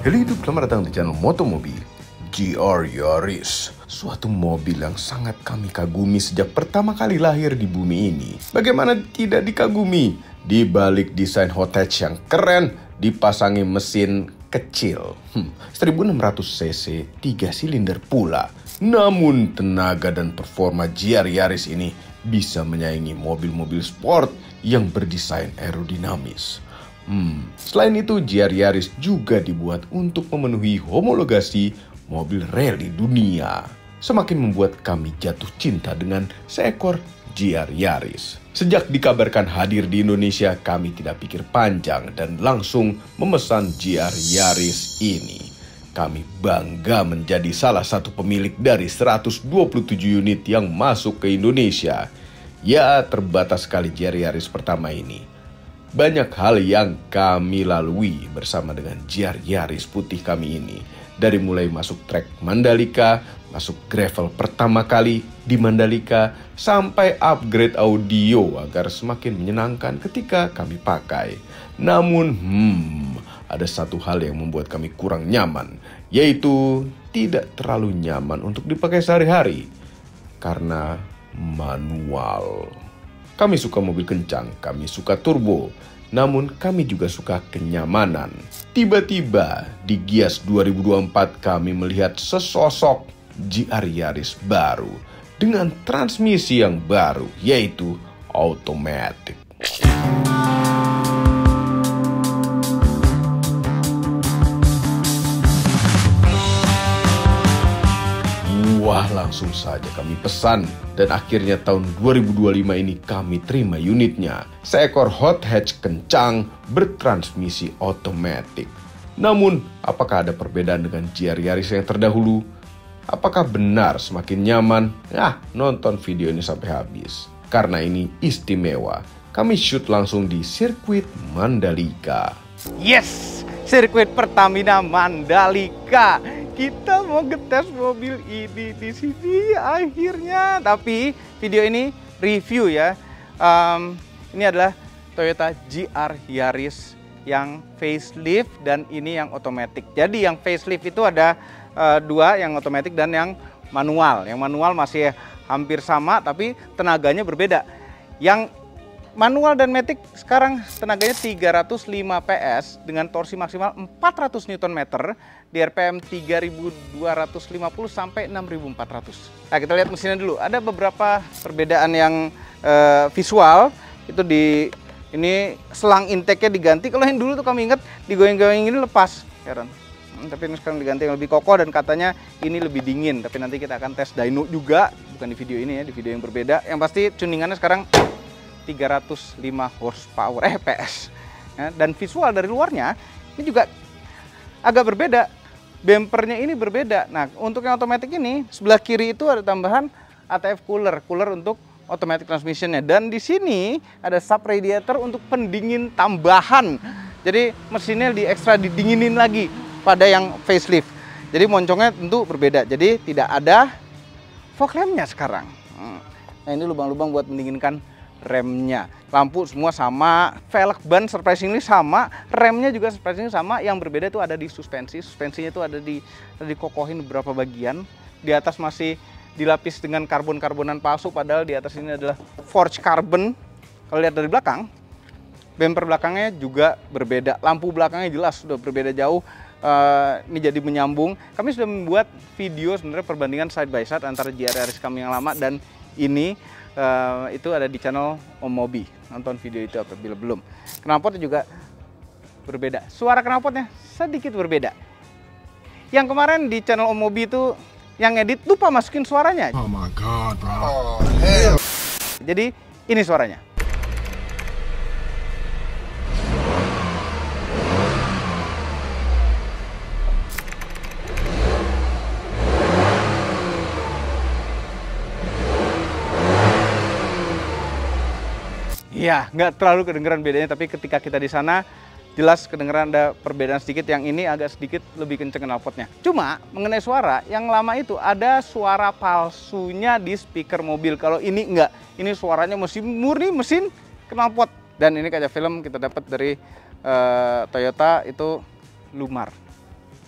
Halo YouTube, selamat datang di channel Motomobi. GR Yaris, suatu mobil yang sangat kami kagumi sejak pertama kali lahir di bumi ini. Bagaimana tidak dikagumi? Di balik desain hot hatch yang keren, dipasangi mesin kecil 1600 cc 3 silinder pula. Namun tenaga dan performa GR Yaris ini bisa menyaingi mobil-mobil sport yang berdesain aerodinamis. Selain itu, GR Yaris juga dibuat untuk memenuhi homologasi mobil rally dunia. Semakin membuat kami jatuh cinta dengan seekor GR Yaris. Sejak dikabarkan hadir di Indonesia, kami tidak pikir panjang dan langsung memesan GR Yaris ini. Kami bangga menjadi salah satu pemilik dari 127 unit yang masuk ke Indonesia. Ya, terbatas sekali GR Yaris pertama ini. Banyak hal yang kami lalui bersama dengan GR Yaris putih kami ini. Dari mulai masuk trek Mandalika, masuk gravel pertama kali di Mandalika, sampai upgrade audio agar semakin menyenangkan ketika kami pakai. Namun, ada satu hal yang membuat kami kurang nyaman, yaitu tidak terlalu nyaman untuk dipakai sehari-hari karena manual. Kami suka mobil kencang, kami suka turbo, namun kami juga suka kenyamanan. Tiba-tiba di Gias 2024 kami melihat sesosok GR Yaris baru dengan transmisi yang baru, yaitu automatic. Wah, langsung saja kami pesan dan akhirnya tahun 2025 ini kami terima unitnya. Seekor hot hatch kencang bertransmisi otomatis. Namun, apakah ada perbedaan dengan GR Yaris yang terdahulu? Apakah benar semakin nyaman? Nonton video ini sampai habis. Karena ini istimewa. Kami shoot langsung di sirkuit Mandalika. Yes, sirkuit Pertamina Mandalika. Kita mau ngetes mobil ini di sini akhirnya. Tapi video ini review ya. Ini adalah Toyota GR Yaris yang facelift dan ini yang otomatis. Jadi yang facelift itu ada dua, yang otomatis dan yang manual. Yang manual masih hampir sama tapi tenaganya berbeda. Yang manual dan matic sekarang tenaganya 305 PS dengan torsi maksimal 400 Nm di RPM 3250 sampai 6400. Nah, kita lihat mesinnya dulu. Ada beberapa perbedaan yang visual. Itu di ini selang intake-nya diganti. Kalau yang dulu tuh kami ingat digoyang-goyang ini lepas, heran. Tapi ini sekarang diganti yang lebih kokoh dan katanya ini lebih dingin. Tapi nanti kita akan tes dyno juga, bukan di video ini ya, di video yang berbeda. Yang pasti tuningannya sekarang 305 horsepower PS ya, dan visual dari luarnya ini juga agak berbeda. Bumpernya ini berbeda. Nah, untuk yang otomatis ini sebelah kiri itu ada tambahan ATF cooler untuk automatic transmissionnya, dan di sini ada sub radiator untuk pendingin tambahan. Jadi mesinnya ekstra didinginin lagi pada yang facelift. Jadi moncongnya tentu berbeda. Jadi tidak ada fog lampnya sekarang. Nah, ini lubang-lubang buat mendinginkan remnya. Lampu semua sama, velg ban surprisingly sama, remnya juga surprisingly sama. Yang berbeda itu ada di suspensi. Suspensinya itu ada dikokohin beberapa bagian. Di atas masih dilapis dengan karbon-karbonan palsu, padahal di atas ini adalah forged carbon. Kalau lihat dari belakang, bumper belakangnya juga berbeda. Lampu belakangnya jelas sudah berbeda jauh. Ini jadi menyambung. Kami sudah membuat video sebenarnya perbandingan side by side antara GR Yaris kami yang lama dan ini. Itu ada di channel Om Mobi. Nonton video itu apabila belum. Knalpotnya juga berbeda. Suara knalpotnya sedikit berbeda. Yang kemarin di channel Om Mobi itu yang edit lupa masukin suaranya. Oh my god, bro. Oh, hell. Jadi ini suaranya. Ya, nggak terlalu kedengeran bedanya, tapi ketika kita di sana jelas kedengeran ada perbedaan sedikit. Yang ini agak sedikit lebih kenceng knalpotnya. Cuma mengenai suara, yang lama itu ada suara palsunya di speaker mobil. Kalau ini enggak, ini suaranya murni mesin knalpot. Dan ini kaca film kita dapat dari Toyota itu Lumar.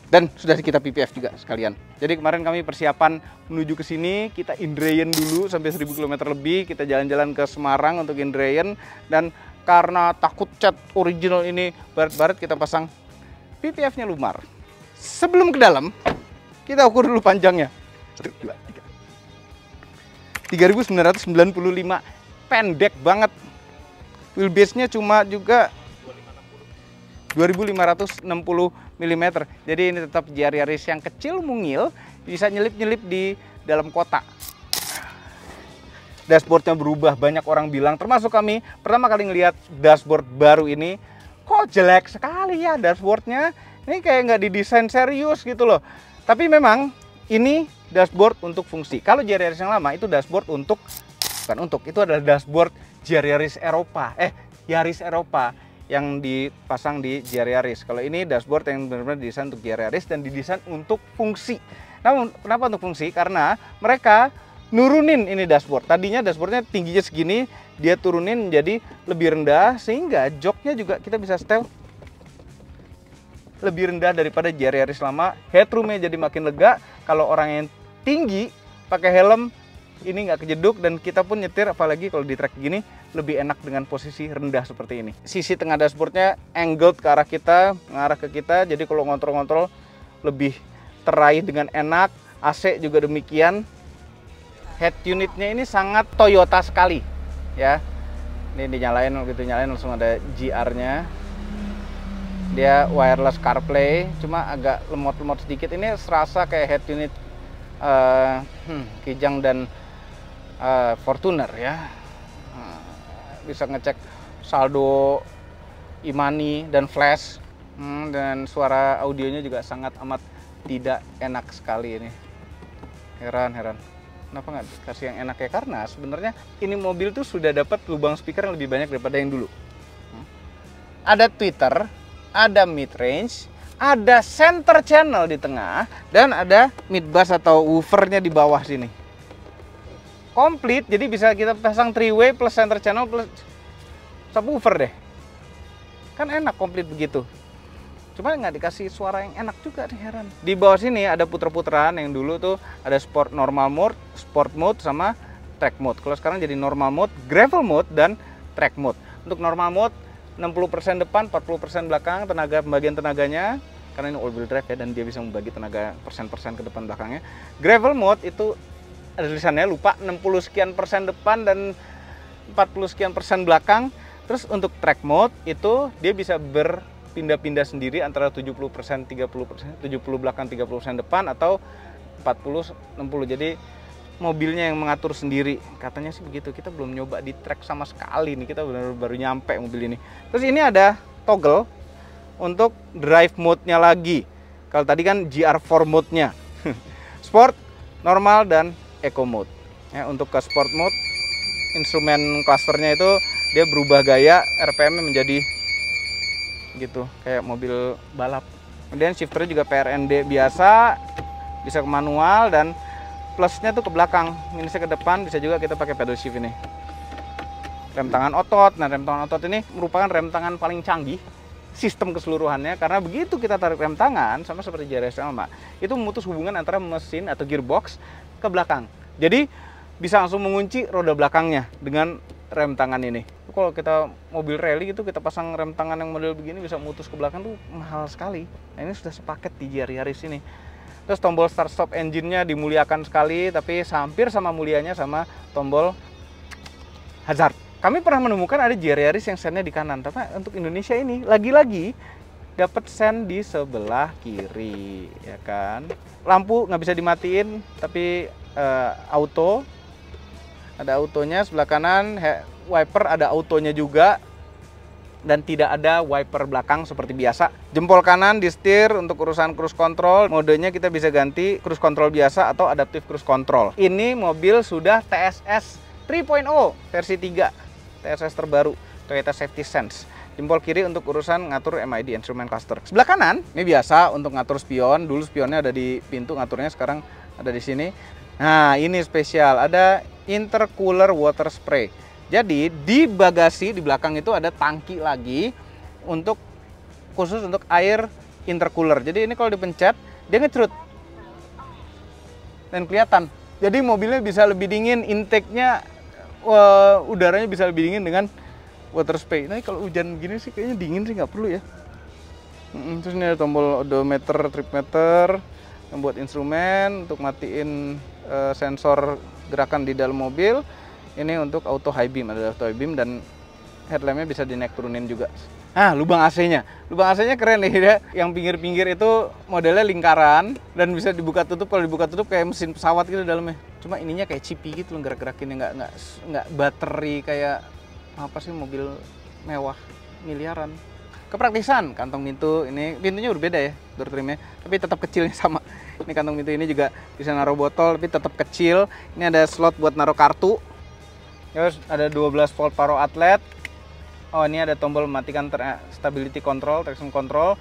Dan sudah kita PPF juga sekalian. Jadi kemarin kami persiapan menuju ke sini, kita Indrayan dulu sampai 1000 km lebih, kita jalan-jalan ke Semarang untuk Indrayan, dan karena takut cat original ini baret-baret, kita pasang PPF-nya Lumar. Sebelum ke dalam, kita ukur dulu panjangnya. 1, 2, 3. 3995, pendek banget. Wheelbase-nya cuma juga 2560 mm. Jadi ini tetap GR Yaris yang kecil mungil, bisa nyelip-nyelip di dalam kota. Dashboardnya berubah, banyak orang bilang, termasuk kami pertama kali ngelihat dashboard baru ini, kok jelek sekali ya dashboardnya. Ini kayak nggak didesain serius gitu loh. Tapi memang ini dashboard untuk fungsi. Kalau GR Yaris yang lama itu dashboard untuk, itu adalah dashboard GR Yaris Eropa. Yaris Eropa yang dipasang di GR Yaris. Kalau ini dashboard yang benar-benar didesain untuk GR Yaris dan didesain untuk fungsi. Namun kenapa untuk fungsi? Karena mereka nurunin ini dashboard. Tadinya dashboardnya tingginya segini, dia turunin menjadi lebih rendah, sehingga joknya juga kita bisa setel lebih rendah daripada GR Yaris lama. Headroomnya jadi makin lega. Kalau orang yang tinggi pakai helm ini nggak kejeduk, dan kita pun nyetir apalagi kalau di track gini lebih enak dengan posisi rendah seperti ini. Sisi tengah dashboardnya angled ke arah kita, mengarah ke kita, jadi kalau ngontrol-ngontrol lebih teraih dengan enak. AC juga demikian. Head unitnya ini sangat Toyota sekali ya. Ini dinyalain, gitu nyalain langsung ada GR-nya. Dia wireless CarPlay, cuma agak lemot-lemot sedikit. Ini serasa kayak head unit Kijang dan Fortuner ya. Bisa ngecek saldo e-money dan flash, dan suara audionya juga sangat amat tidak enak sekali ini. Heran kenapa nggak dikasih yang enak ya, karena sebenarnya ini mobil tuh sudah dapat lubang speaker yang lebih banyak daripada yang dulu. Ada tweeter, ada mid range, ada center channel di tengah, dan ada mid bass atau woofernya di bawah sini. Komplit, jadi bisa kita pasang 3-way plus center channel plus subwoofer deh. Kan enak komplit begitu. Cuma nggak dikasih suara yang enak juga nih, heran. Di bawah sini ada puter-puteran, yang dulu tuh ada sport normal mode, sport mode, sama track mode. Kalau sekarang jadi normal mode, gravel mode, dan track mode. Untuk normal mode 60% depan, 40% belakang, pembagian tenaganya, karena ini all wheel drive ya, dan dia bisa membagi tenaga persen-persen ke depan belakangnya. Gravel mode itu ada tulisannya, lupa, 60 sekian persen depan dan 40 sekian persen belakang. Terus untuk track mode itu dia bisa berpindah-pindah sendiri antara 70%, 30%, 70 belakang, 30% depan, atau 40, 60. Jadi mobilnya yang mengatur sendiri. Katanya sih begitu. Kita belum nyoba di track sama sekali nih. Kita benar-benar baru nyampe mobil ini. Terus ini ada toggle untuk drive mode-nya lagi. Kalau tadi kan GR4 mode-nya. Sport, normal, dan eco mode. Ya, untuk ke sport mode, instrumen clusternya itu dia berubah gaya, RPM-nya menjadi gitu, kayak mobil balap. Kemudian shifternya juga PRND biasa, bisa ke manual, dan plusnya tuh ke belakang, minusnya ke depan. Bisa juga kita pakai pedal shift ini. Rem tangan otot. Nah, rem tangan otot ini merupakan rem tangan paling canggih sistem keseluruhannya, karena begitu kita tarik rem tangan, sama seperti JRS lama, itu memutus hubungan antara mesin atau gearbox ke belakang. Jadi bisa langsung mengunci roda belakangnya dengan rem tangan ini. Kalau kita mobil rally gitu, kita pasang rem tangan yang model begini bisa mutus ke belakang tuh mahal sekali. Nah, ini sudah sepaket di GR Yaris ini. Terus tombol start stop engine-nya dimuliakan sekali, tapi hampir sama mulianya sama tombol hazard. Kami pernah menemukan ada GR Yaris yang sennya di kanan, tapi untuk Indonesia ini lagi-lagi dapat sen di sebelah kiri, ya kan. Lampu nggak bisa dimatiin, tapi auto. Ada autonya. Sebelah kanan wiper ada autonya juga, dan tidak ada wiper belakang seperti biasa. Jempol kanan di setir untuk urusan cruise control. Modenya kita bisa ganti cruise control biasa atau adaptive cruise control. Ini mobil sudah TSS 3.0 versi 3, TSS terbaru, Toyota Safety Sense. Jempol kiri untuk urusan ngatur MID, instrument cluster. Sebelah kanan ini biasa untuk ngatur spion. Dulu spionnya ada di pintu, ngaturnya sekarang ada di sini. Nah, ini spesial, ada intercooler water spray. Jadi di bagasi di belakang itu ada tangki lagi untuk khusus untuk air intercooler. Jadi ini kalau dipencet dia ngecerut dan kelihatan. Jadi mobilnya bisa lebih dingin, intake-nya udaranya bisa lebih dingin dengan water spray. Nah kalau hujan gini sih kayaknya dingin sih, nggak perlu ya. Terus ini ada tombol odometer, trip meter yang buat instrumen untuk matiin sensor gerakan di dalam mobil. Ini untuk auto high beam, ada auto high beam, dan headlampnya bisa dinaik turunin juga. Nah, lubang AC-nya. Lubang AC-nya keren nih ya. Yang pinggir-pinggir itu modelnya lingkaran dan bisa dibuka tutup. Kalau dibuka tutup kayak mesin pesawat gitu dalamnya. Cuma ininya kayak chippy gitu loh, gerak-gerakinnya nggak bateri kayak apa sih mobil mewah miliaran. Kepraktisan, kantong pintu ini pintunya berbeda ya, door trimnya, tapi tetap kecilnya sama. Ini kantong pintu ini juga bisa naruh botol tapi tetap kecil. Ini ada slot buat naruh kartu. Terus ada 12 volt power outlet. Oh, ini ada tombol mematikan stability control, traction control.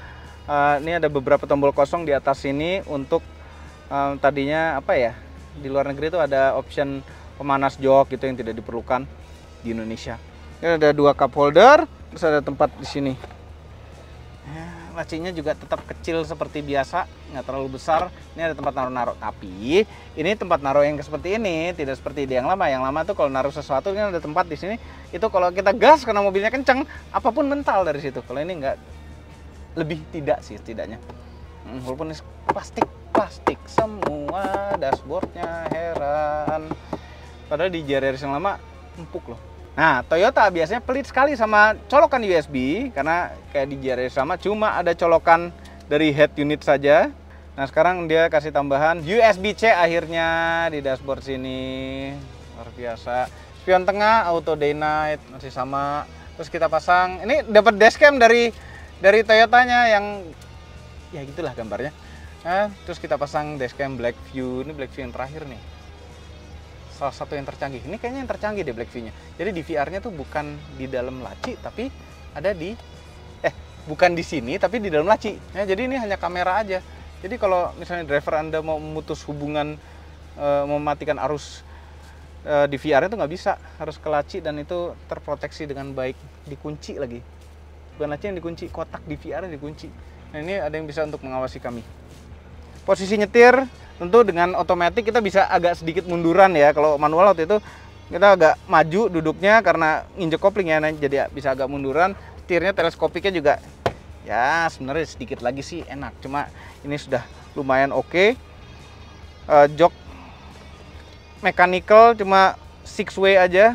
Ini ada beberapa tombol kosong di atas sini untuk tadinya apa ya? Di luar negeri itu ada option pemanas jok gitu yang tidak diperlukan di Indonesia. Ini ada 2 cup holder, terus ada tempat di sini. Lacinya juga tetap kecil seperti biasa, nggak terlalu besar. Ini ada tempat naruh-naruh, tapi ini tempat naruh yang seperti ini, tidak seperti yang lama. Yang lama tuh kalau naruh sesuatu ini ada tempat di sini. Itu kalau kita gas karena mobilnya kenceng, apapun mental dari situ. Kalau ini nggak, lebih tidak sih setidaknya. Walaupun ini plastik semua dashboardnya, heran. Padahal di JR yang lama empuk loh. Nah, Toyota biasanya pelit sekali sama colokan USB, karena kayak di JR sama cuma ada colokan dari head unit saja. Nah, sekarang dia kasih tambahan USB-C akhirnya di dashboard sini. Luar biasa. Spion tengah auto day night masih sama. Terus kita pasang, ini dapat dashcam dari Toyotanya yang ya gitulah gambarnya. Nah, terus kita pasang dashcam Blackview. Ini Blackview yang terakhir nih. Salah satu yang tercanggih. Ini kayaknya yang tercanggih deh Blackview-nya. Jadi DVR-nya tuh bukan di dalam laci, tapi ada di bukan di sini, tapi di dalam laci. Ya, jadi ini hanya kamera aja. Jadi kalau misalnya driver Anda mau memutus hubungan, mematikan arus DVR-nya itu nggak bisa, harus ke laci dan itu terproteksi dengan baik, dikunci lagi. Bukan laci yang dikunci, kotak DVR-nya dikunci. Nah, ini ada yang bisa untuk mengawasi kami. Posisi nyetir tentu dengan otomatis kita bisa agak sedikit munduran ya. Kalau manual waktu itu kita agak maju duduknya karena nginjek kopling ya, jadi bisa agak munduran. Setirnya teleskopiknya juga ya sebenarnya sedikit lagi sih enak, cuma ini sudah lumayan oke. Jok mechanical cuma 6 way aja,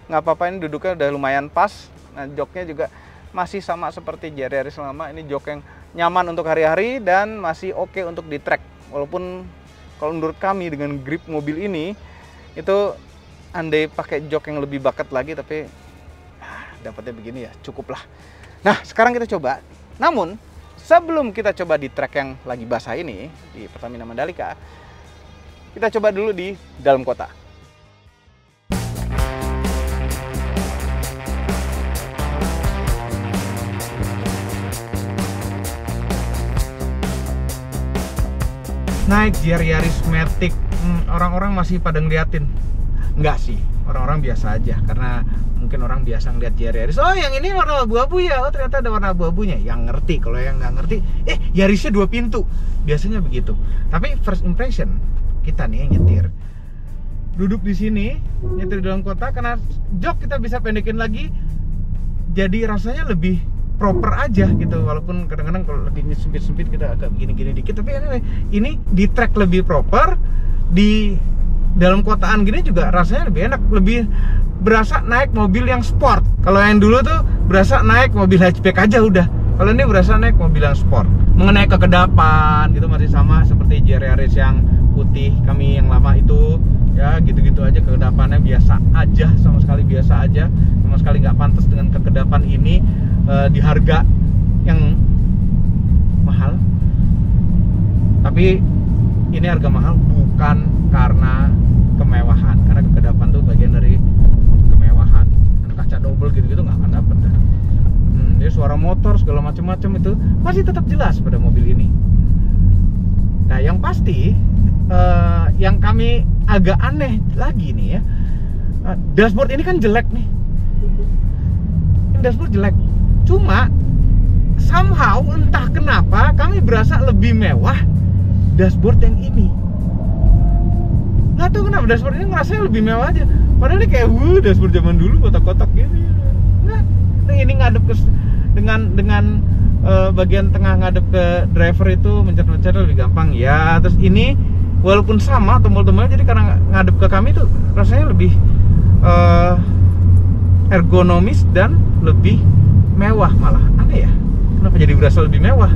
nggak apa-apa, ini duduknya udah lumayan pas. Nah, joknya juga masih sama seperti JR selama, ini jok yang nyaman untuk hari-hari dan masih oke untuk di track. Walaupun kalau menurut kami dengan grip mobil ini itu andai pakai jok yang lebih bakat lagi, tapi dapatnya begini ya cukup lah. Nah, sekarang kita coba. Namun sebelum kita coba di track yang lagi basah ini di Pertamina Mandalika, kita coba dulu di dalam kota. Naik JR Yaris Matic, orang-orang masih pada ngeliatin. Enggak sih, orang-orang biasa aja, karena mungkin orang biasa ngeliat JR Yaris, oh yang ini warna abu-abu ya, oh ternyata ada warna abu-abunya. Yang ngerti, kalau yang nggak ngerti, Yarisnya 2 pintu, biasanya begitu. Tapi first impression kita nih yang nyetir, duduk di sini, nyetir di dalam kota, karena jok kita bisa pendekin lagi, jadi rasanya lebih proper aja gitu. Walaupun kadang-kadang kalau lagi sempit-sempit kita agak gini-gini dikit, tapi anyway, ini di track lebih proper, di dalam kotaan gini juga rasanya lebih enak, lebih berasa naik mobil yang sport. Kalau yang dulu tuh berasa naik mobil hatchback aja udah. Kalau ini berasa naik mobil yang sport. Mengenai kekedapan gitu masih sama seperti JR Yaris yang putih kami yang lama itu, ya gitu-gitu aja, kekedapannya biasa aja, sama sekali biasa aja, sama sekali nggak pantas dengan kekedapan ini. Di harga yang mahal, tapi ini harga mahal bukan karena kemewahan, karena kekedapan tuh bagian dari kemewahan. Kaca double gitu-gitu nggak akan dapet dah. Jadi suara motor segala macam-macam itu masih tetap jelas pada mobil ini. Nah, yang pasti yang kami agak aneh lagi nih ya, dashboard ini kan jelek nih. Ini dashboard jelek. Cuma somehow entah kenapa berasa lebih mewah dashboard yang ini. Nggak tahu kenapa dashboard ini ngerasanya lebih mewah aja. Padahal ini kayak dashboard zaman dulu kotak-kotak gini. Nggak, ini ngadep ke dengan bagian tengah ngadep ke driver itu mencet-mencet lebih gampang ya. Terus ini walaupun sama tombol-tombolnya, jadi karena ngadep ke kami tuh rasanya lebih ergonomis dan lebih mewah malah. Aneh ya, kenapa jadi berasa lebih mewah?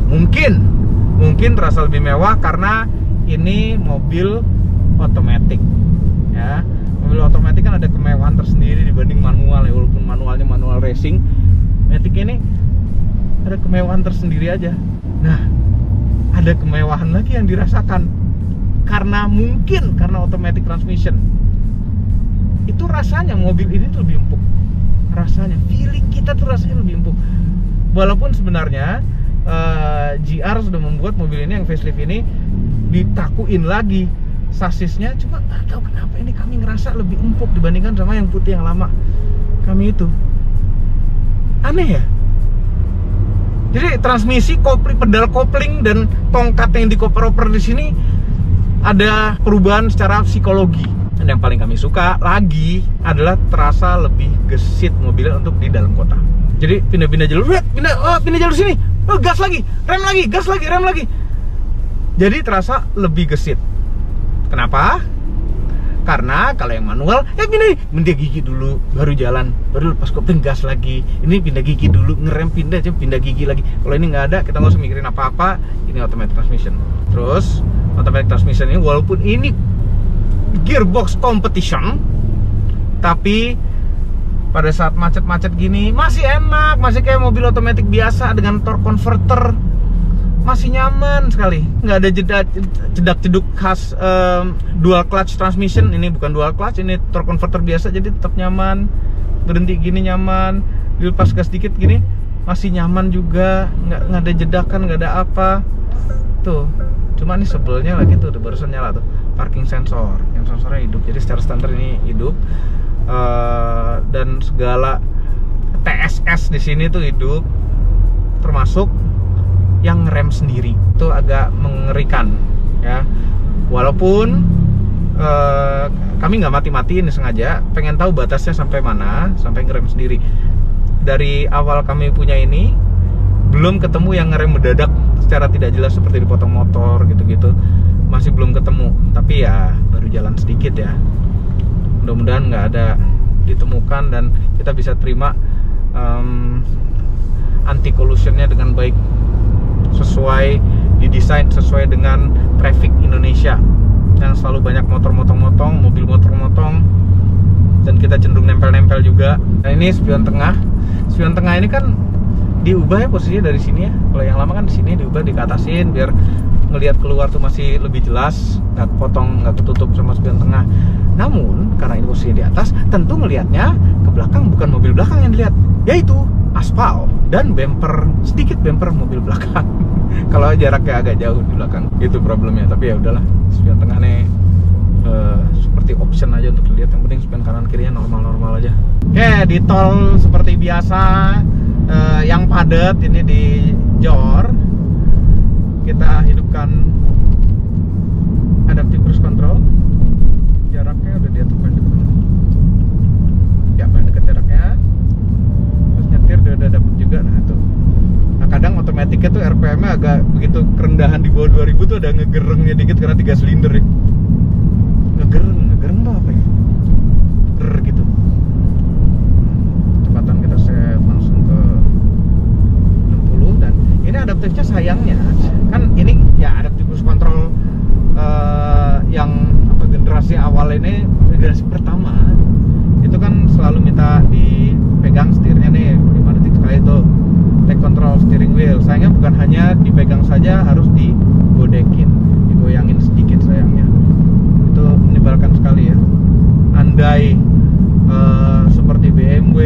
Mungkin terasa lebih mewah karena ini mobil otomatis ya. Mobil otomatis kan ada kemewahan tersendiri dibanding manual ya, walaupun manualnya manual racing. Matic ini ada kemewahan tersendiri aja. Nah, ada kemewahan lagi yang dirasakan karena automatic transmission. Itu rasanya mobil ini tuh lebih empuk. Rasanya, feeling kita tuh rasanya lebih empuk. Walaupun sebenarnya GR sudah membuat mobil ini yang facelift ini ditakuin lagi sasisnya, cuma nggak tahu kenapa ini kami ngerasa lebih empuk dibandingkan sama yang putih yang lama kami itu. Aneh ya. Jadi transmisi, pedal kopling dan tongkat yang dikoper-oper di sini ada perubahan secara psikologi. Dan yang paling kami suka lagi adalah terasa lebih gesit mobilnya untuk di dalam kota. Jadi pindah-pindah jalur, pindah jalur sini, gas lagi, rem lagi, gas lagi, rem lagi. Jadi terasa lebih gesit. Kenapa? Karena kalau yang manual, pindah gigi dulu, baru jalan, baru lepas kopling, gas lagi. Ini pindah gigi dulu, ngerem pindah gigi lagi. Kalau ini nggak ada, kita nggak usah mikirin apa-apa. Ini automatic transmission. Terus automatic transmission ini walaupun ini gearbox competition, tapi pada saat macet-macet gini masih enak, masih kayak mobil otomatis biasa dengan torque converter, masih nyaman sekali. Nggak ada jedak-jeduk khas dual clutch transmission. Ini bukan dual clutch, ini torque converter biasa, jadi tetap nyaman. Berhenti gini nyaman, dilepas gas dikit gini masih nyaman juga, nggak ada jedakan, nggak ada apa. Tuh, cuma ini sebelnya lagi tuh, udah barusan nyala tuh parking sensor, yang sensornya hidup. Jadi secara standar ini hidup. Dan segala TSS di sini tuh hidup, termasuk yang ngerem sendiri. Itu agak mengerikan ya. Walaupun kami nggak mati-matiin sengaja, pengen tahu batasnya sampai mana, sampai ngerem sendiri. Dari awal kami punya ini belum ketemu yang ngerem mendadak secara tidak jelas seperti dipotong motor gitu-gitu, masih belum ketemu. Tapi ya baru jalan sedikit ya. Mudah-mudahan nggak ada ditemukan dan kita bisa terima anti collisionnya dengan baik, sesuai didesain sesuai dengan traffic Indonesia yang selalu banyak motor motong-motong, mobil motor-motong, dan kita cenderung nempel-nempel juga. Nah ini spion tengah. Spion tengah ini kan diubah ya posisinya dari sini ya. Kalau yang lama kan di sini diubah, dikatasin biar ngelihat keluar tuh masih lebih jelas, nggak kepotong, nggak ketutup sama spion tengah. Namun karena ini posisinya di atas, tentu ngelihatnya ke belakang bukan mobil belakang yang dilihat, yaitu aspal dan sedikit bumper mobil belakang. Kalau jaraknya agak jauh di belakang, itu problemnya. Tapi ya udahlah, spion tengah nih seperti option aja untuk dilihat. Yang penting spion kanan kirinya normal-normal aja. Oke, di tol seperti biasa yang padat ini di Johor, kita hidupkan adaptive cruise control. Jaraknya udah diatur paling dekat. Ya, paling dekat jaraknya. Terus nyetir dia udah dapet juga. Nah tuh. Nah kadang otomatiknya tuh RPM-nya agak begitu kerendahan di bawah 2000 tuh ada ngegerengnya dikit karena 3 silinder ya. Ngegereng tuh apa ya? Gitu. Kecepatan kita set langsung ke 60. Dan ini adaptifnya sayangnya kan ini ya adaptive cruise control yang generasi awal ini, generasi pertama itu kan selalu minta dipegang setirnya nih 5 detik sekali tuh, take control steering wheel. Sayangnya bukan hanya dipegang saja, harus digodekin, digoyangin sedikit sayangnya. Itu menyebalkan sekali ya. Andai seperti BMW,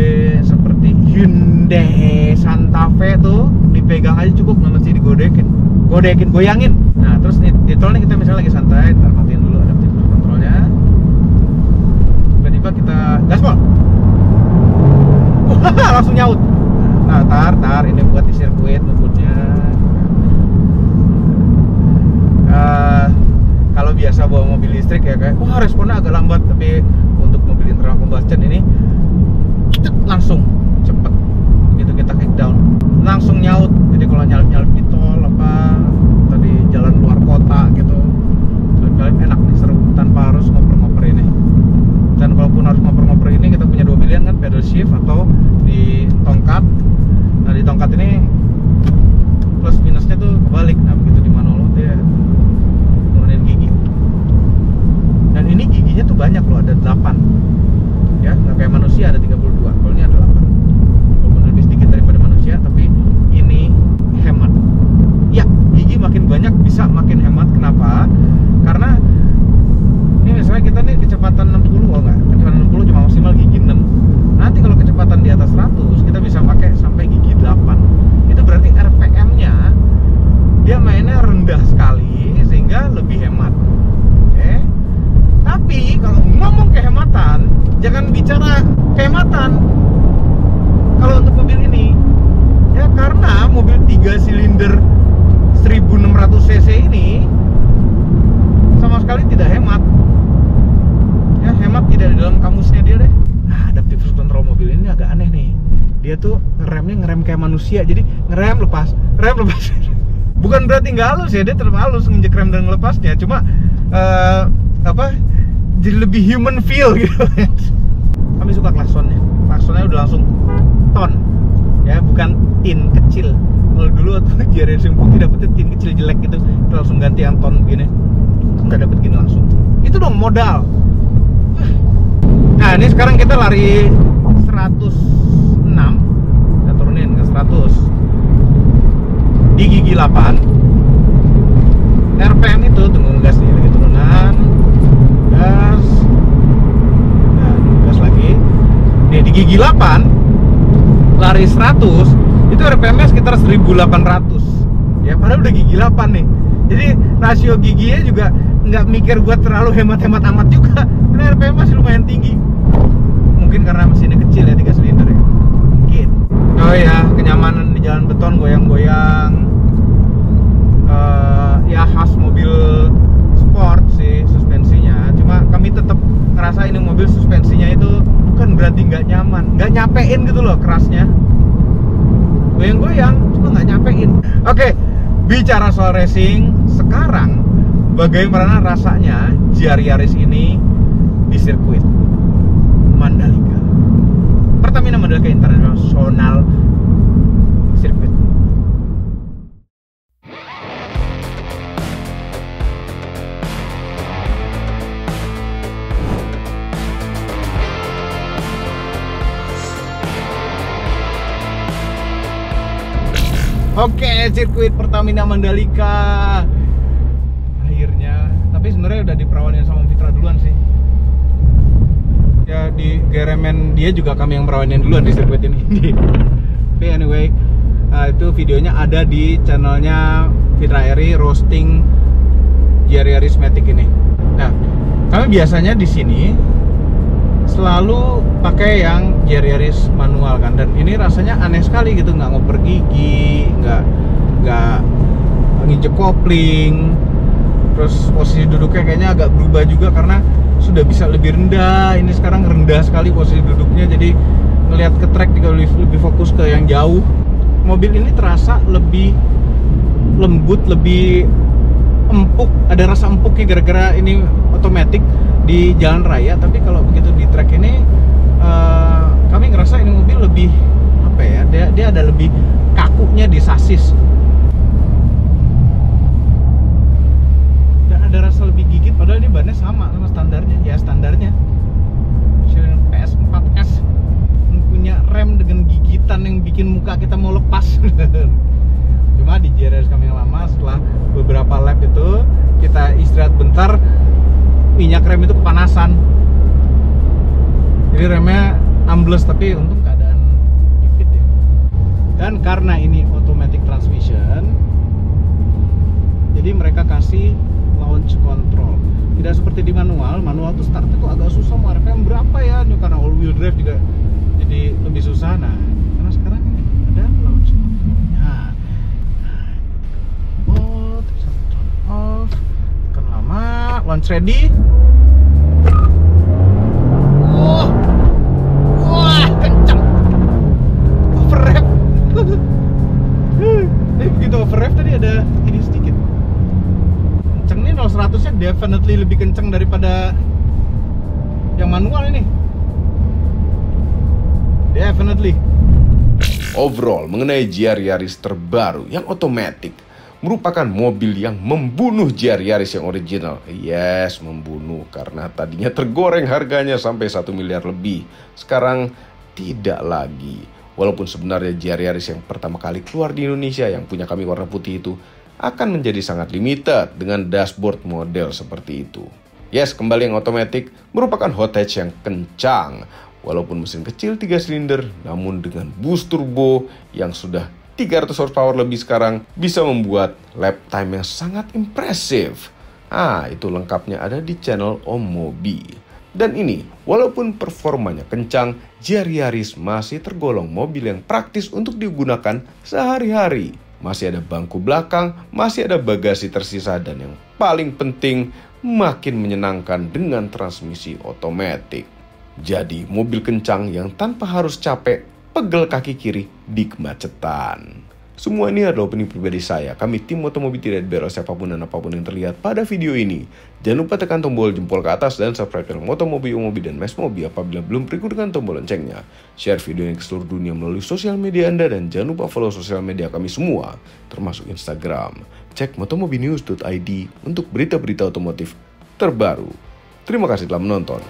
seperti Hyundai Santa Fe tuh dipegang aja cukup, nggak mesti digodekin, goyangin. Nah terus di tol nih kita misalnya lagi santai, ntar matiin dulu adaptive cruise controlnya, tiba-tiba kita gaspol, langsung nyaut. Nah tar ini buat di sirkuit ngebutnya. kayak wah responnya agak lambat, tapi untuk mobil internal combustion ini langsung cepet. Begitu kita kick down langsung nyaut. Jadi kalau nyalip di tol apa tadi jalan luar kota gitu, nyalip enak nih, seru tanpa harus ngoper-ngoper ini. Dan kalaupun harus ngoper-ngoper ini, kita punya dua pilihan kan, pedal shift atau di tongkat. Nah di tongkat ini plus minusnya tuh kebalik. Nah begitu di manual dia nurunin gigi. Dan ini giginya tuh banyak loh, ada 8 ya, nggak kayak manusia ada 32. Kalau ini ada 8, walaupun lebih sedikit daripada manusia, tapi ini hemat. Ya, gigi makin banyak bisa makin hemat. Kenapa? Karena ini misalnya kita nih kecepatan 60, oh enggak, kecepatan 60 cuma maksimal gigi 6. Nanti kalau kecepatan di atas 100, kita bisa pakai sampai gigi 8. Itu berarti RPM-nya dia mainnya rendah sekali sehingga lebih hemat. Oke. Tapi kalau ngomong kehematan, jangan bicara kehematan kalau untuk mobil ini. Ya karena mobil 3 silinder 1600 cc ini sama sekali tidak hemat. Ya, hemat tidak di dalam kamusnya dia deh. Nah, adaptive cruise control mobil ini agak aneh nih. Dia tuh ngerem kayak manusia. Jadi ngerem lepas. Bukan berarti nggak halus ya, dia tetap halus nginjek rem dan ngelepasnya. Cuma jadi lebih human feel gitu. Kami suka klaksonnya. Klaksonnya udah langsung ton. Ya, bukan tin kecil. Kalau dulu waktu GR racing putih dapetnya tin kecil jelek gitu, kita langsung ganti yang ton begini. Nggak dapet gini langsung. Itu dong modal. Nah ini sekarang kita lari 106, kita turunin ke 100 di gigi 8. RPM itu, tunggu gas nih, lagi turunan, gas, nah gas lagi. Nih di gigi 8 lari 100 itu RPM-nya sekitar 1800 ya, padahal udah gigi 8 nih. Jadi rasio giginya juga nggak mikir buat terlalu hemat-hemat amat juga, karena RPM masih lumayan tinggi. Mungkin karena mesinnya kecil ya, 3 silinder ya, mungkin. Oh ya, kenyamanan di jalan beton, goyang-goyang, ya khas mobil sport sih suspensinya. Cuma kami tetap ngerasa ini mobil suspensinya itu bukan berarti nggak nyaman, nggak nyampein gitu loh kerasnya. Goyang-goyang, cuma nggak nyampein. Oke, bicara soal racing, sekarang bagaimana rasanya GR Yaris ini di sirkuit Mandalika, Pertamina Mandalika International Circuit. Oke, sirkuit Pertamina Mandalika akhirnya. Tapi sebenarnya udah diperawanin sama Fitra duluan sih. Ya di geremen dia juga kami yang perawanin duluan di sirkuit ini. Tapi anyway, itu videonya ada di channelnya Fitra Eri roasting GR Yaris Matic ini. Nah, kami biasanya di sini selalu pakai yang GR Yaris manual kan, dan ini rasanya aneh sekali gitu, nggak ngoper gigi, nggak nginjek kopling, terus posisi duduknya kayaknya agak berubah juga karena sudah bisa lebih rendah. Ini sekarang rendah sekali posisi duduknya, jadi ngelihat ke track juga lebih fokus ke yang jauh. Mobil ini terasa lebih lembut, lebih empuk, ada rasa empuknya gara-gara ini otomatis di jalan raya. Tapi kalau begitu di track ini kami ngerasa ini mobil lebih apa ya, dia ada lebih kakunya di sasis dan ada rasa lebih gigit, padahal ini bannya sama standarnya. Ya standarnya PS4S punya rem dengan gigitan yang bikin muka kita mau lepas. Cuma di GR kami yang lama, setelah beberapa lap itu kita istirahat bentar, minyak rem itu kepanasan, jadi remnya ambles. Tapi untung keadaan dikit ya. Dan karena ini automatic transmission, jadi mereka kasih launch control, tidak seperti di manual tuh startnya tuh agak susah, mau RPM berapa ya, ini karena all wheel drive juga jadi lebih susah. Nah, karena sekarang ini ada launch controlnya. Terus turn off, tekan lama, launch ready, kalau 100-nya definitely lebih kenceng daripada yang manual ini. Definitely. Overall, mengenai GR Yaris terbaru yang otomatis merupakan mobil yang membunuh GR Yaris yang original. Yes, membunuh karena tadinya tergoreng harganya sampai 1 miliar lebih. Sekarang tidak lagi. Walaupun sebenarnya GR Yaris yang pertama kali keluar di Indonesia yang punya kami warna putih itu akan menjadi sangat limited dengan dashboard model seperti itu. Yes, kembali yang otomatis merupakan hot hatch yang kencang. Walaupun mesin kecil 3 silinder, namun dengan boost turbo yang sudah 300 horsepower lebih sekarang bisa membuat lap time yang sangat impresif. Itu lengkapnya ada di channel Om Mobi. Dan ini, walaupun performanya kencang, GR Yaris masih tergolong mobil yang praktis untuk digunakan sehari-hari. Masih ada bangku belakang, masih ada bagasi tersisa, dan yang paling penting, makin menyenangkan dengan transmisi otomatis. Jadi mobil kencang yang tanpa harus capek pegel kaki kiri di kemacetan. Semua ini adalah opini pribadi saya. Kami tim Motomobi tidak diberi siapapun dan apapun yang terlihat pada video ini. Jangan lupa tekan tombol jempol ke atas dan subscribe channel Motomobi, Omobi, dan Mesmobi apabila belum berikut dengan tombol loncengnya. Share video ini ke seluruh dunia melalui sosial media Anda dan jangan lupa follow sosial media kami semua, termasuk Instagram. Cek motomobinews.id untuk berita-berita otomotif terbaru. Terima kasih telah menonton.